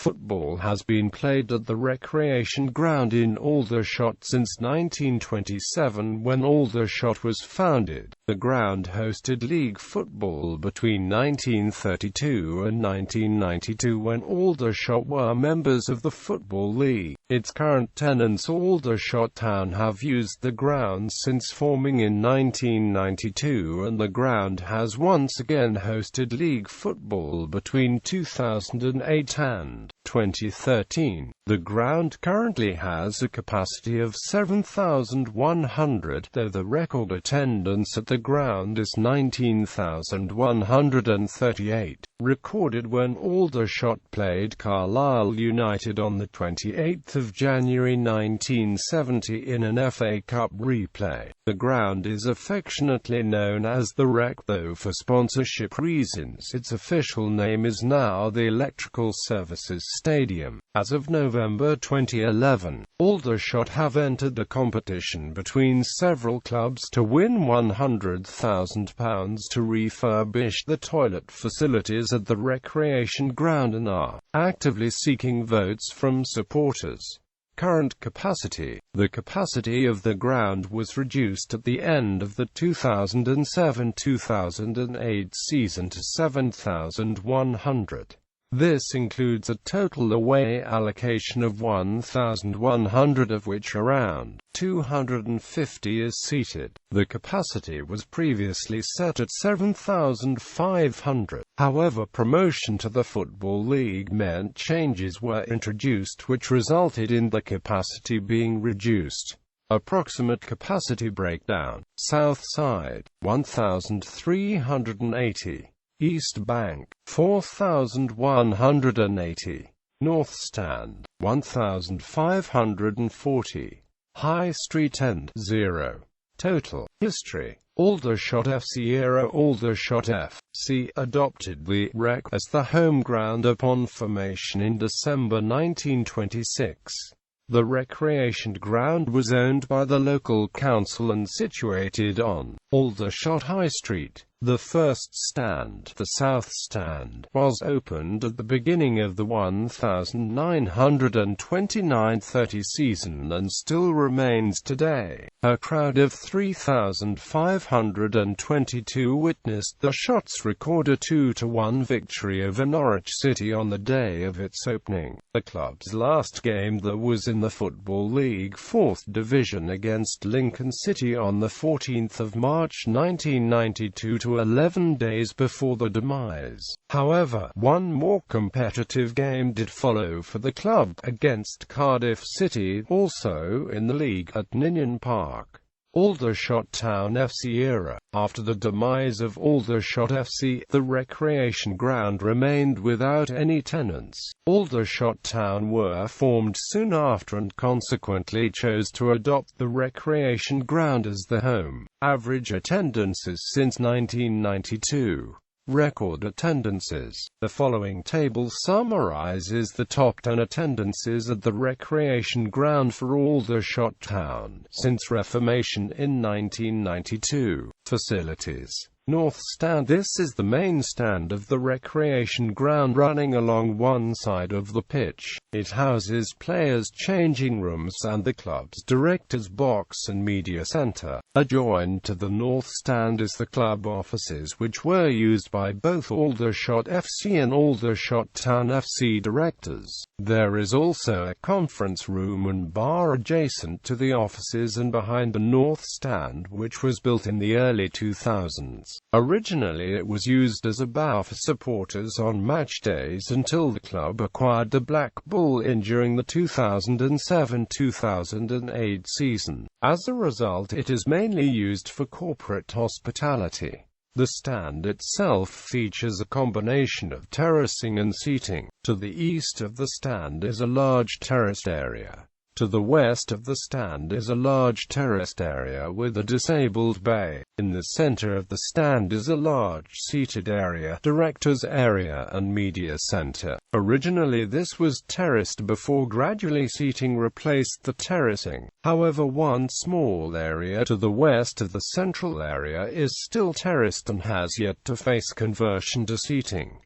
Football has been played at the recreation ground in Aldershot since 1927 when Aldershot was founded. The ground hosted league football between 1932 and 1992 when Aldershot were members of the Football League. Its current tenants, Aldershot Town, have used the ground since forming in 1992, and the ground has once again hosted league football between 2008 and 2013. The ground currently has a capacity of 7,100, though the record attendance at the ground is 19,138, recorded when Aldershot played Carlisle United on the 28th of January 1970 in an FA Cup replay. The ground is affectionately known as the Rec, though for sponsorship reasons its official name is now the Electrical Services Stadium. As of November 2011, Aldershot have entered a competition between several clubs to win £100,000 to refurbish the toilet facilities at the recreation ground and are actively seeking votes from supporters. Current capacity. The capacity of the ground was reduced at the end of the 2007-2008 season to 7,100. This includes a total away allocation of 1,100, of which around 250 is seated. The capacity was previously set at 7,500. However, promotion to the Football League meant changes were introduced which resulted in the capacity being reduced. Approximate capacity breakdown: South Side, 1,380. East Bank, 4,180. North Stand, 1,540. High Street End, 0. Total. History. Aldershot FC era. Aldershot FC adopted the Rec as the home ground upon formation in December 1926. The recreation ground was owned by the local council and situated on Aldershot High Street. The first stand, the South Stand, was opened at the beginning of the 1929-30 season and still remains today. A crowd of 3,522 witnessed the Shots record a 2-1 victory over Norwich City on the day of its opening. The club's last game there was in the Football League 4th Division against Lincoln City on the 14th of March 1992, 11 days before the demise. However, one more competitive game did follow for the club, against Cardiff City, also in the league, at Ninian Park. Aldershot Town FC era. After the demise of Aldershot FC, the recreation ground remained without any tenants. Aldershot Town were formed soon after and consequently chose to adopt the recreation ground as the home. Average attendances since 1992. Record attendances. The following table summarizes the top 10 attendances at the recreation ground for Aldershot Town since reformation in 1992. Facilities. North Stand. This is the main stand of the recreation ground running along one side of the pitch. It houses players' changing rooms and the club's director's box and media centre. Adjoined to the North Stand is the club offices, which were used by both Aldershot FC and Aldershot Town FC directors. There is also a conference room and bar adjacent to the offices and behind the North Stand, which was built in the early 2000s. Originally it was used as a bar for supporters on match days until the club acquired the Black Bull Inn during the 2007-2008 season. As a result, it is mainly used for corporate hospitality. The stand itself features a combination of terracing and seating. To the east of the stand is a large terraced area. To the west of the stand is a large terraced area with a disabled bay. In the center of the stand is a large seated area, director's area and media center. Originally this was terraced before gradually seating replaced the terracing. However, one small area to the west of the central area is still terraced and has yet to face conversion to seating.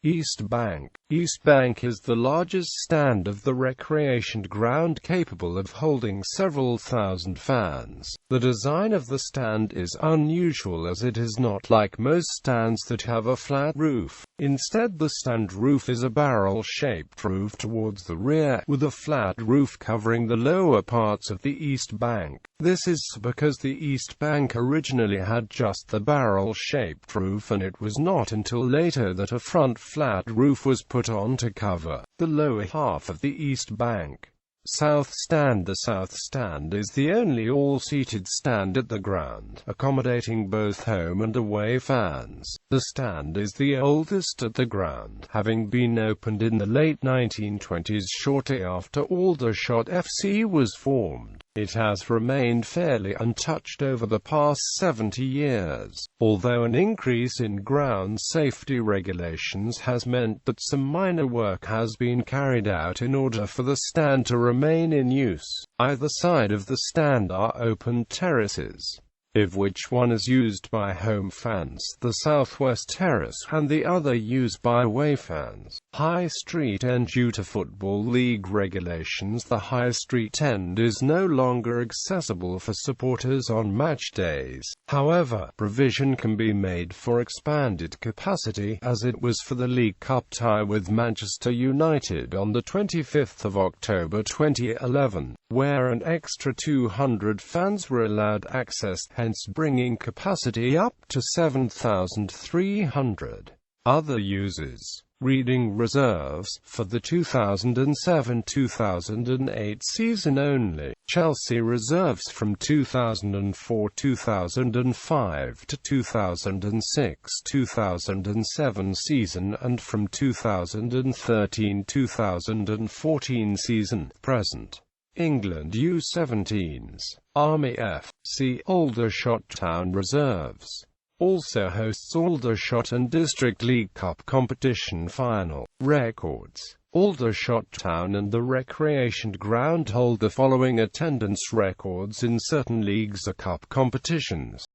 East Bank. East Bank is the largest stand of the recreation ground capable of holding several thousand fans. The design of the stand is unusual as it is not like most stands that have a flat roof. Instead, the stand roof is a barrel-shaped roof towards the rear, with a flat roof covering the lower parts of the East Bank. This is because the East Bank originally had just the barrel-shaped roof, and it was not until later that a front flat roof was put on to cover the lower half of the East Bank. South Stand. The South Stand is the only all-seated stand at the ground, accommodating both home and away fans. The stand is the oldest at the ground, having been opened in the late 1920s shortly after Aldershot FC was formed. It has remained fairly untouched over the past 70 years, although an increase in ground safety regulations has meant that some minor work has been carried out in order for the stand to remain in use. Either side of the stand are open terraces, of which one is used by home fans, the southwest terrace, and the other used by away fans. High Street End. Due to Football League regulations, the High Street End is no longer accessible for supporters on match days. However, provision can be made for expanded capacity, as it was for the League Cup tie with Manchester United on the 25th of October 2011, where an extra 200 fans were allowed access, hence bringing capacity up to 7,300. Other uses. Reading reserves, for the 2007-2008 season only. Chelsea reserves from 2004-2005 to 2006-2007 season and from 2013-2014 season, present. England U17s. Army F.C. Aldershot Town reserves. Also hosts Aldershot and District League Cup competition final. Records. Aldershot Town and the recreation ground hold the following attendance records in certain leagues or cup competitions.